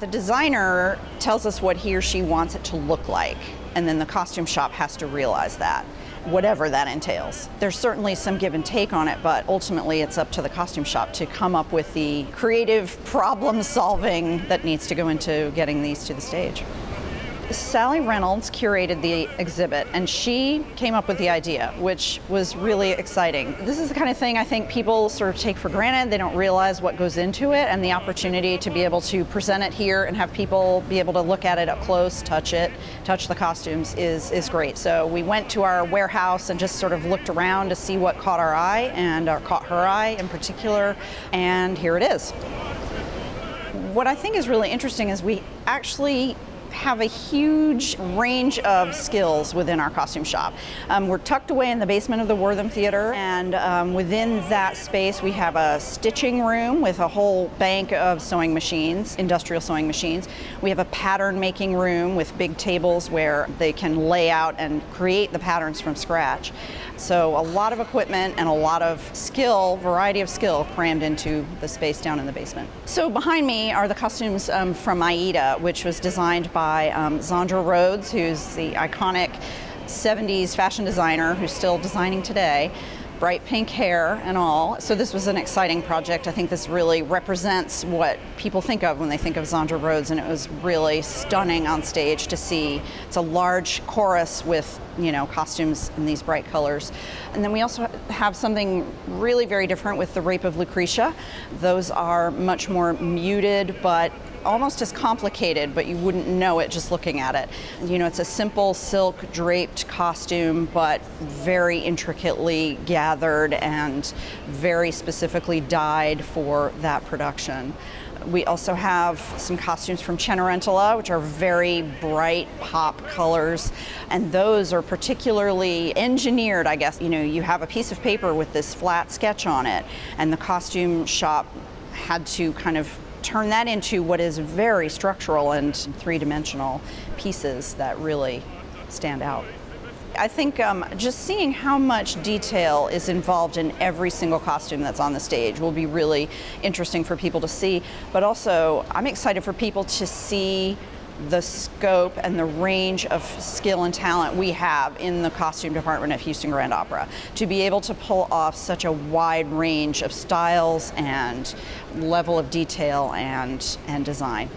The designer tells us what he or she wants it to look like, and then the costume shop has to realize that, whatever that entails. There's certainly some give and take on it, but ultimately it's up to the costume shop to come up with the creative problem solving that needs to go into getting these to the stage. Sally Reynolds curated the exhibit, and she came up with the idea, which was really exciting. This is the kind of thing I think people sort of take for granted. They don't realize what goes into it, and the opportunity to be able to present it here and have people be able to look at it up close, touch the costumes is great. So we went to our warehouse and just sort of looked around to see what caught our eye, and caught her eye in particular, and here it is. What I think is really interesting is we actually have a huge range of skills within our costume shop. We're tucked away in the basement of the Wortham Theater, and within that space we have a stitching room with a whole bank of sewing machines, industrial sewing machines. We have a pattern making room with big tables where they can lay out and create the patterns from scratch. So a lot of equipment and a lot of skill, variety of skill crammed into the space down in the basement. So behind me are the costumes from Aida, which was designed by Zandra Rhodes, who's the iconic 70s fashion designer who's still designing today. Bright pink hair and all. So this was an exciting project. I think this really represents what people think of when they think of Zandra Rhodes, and it was really stunning on stage to see. It's a large chorus with, costumes in these bright colors. And then we also have something really very different with The Rape of Lucretia. Those are much more muted, but almost as complicated, but you wouldn't know it just looking at it. It's a simple silk draped costume, but very intricately gathered and very specifically dyed for that production. We also have some costumes from Cenerentola, which are very bright pop colors, and those are particularly engineered, I guess. You have a piece of paper with this flat sketch on it, and the costume shop had to kind of turn that into what is very structural and three-dimensional pieces that really stand out. I think just seeing how much detail is involved in every single costume that's on the stage will be really interesting for people to see, but also I'm excited for people to see the scope and the range of skill and talent we have in the costume department at Houston Grand Opera, to be able to pull off such a wide range of styles and level of detail and design.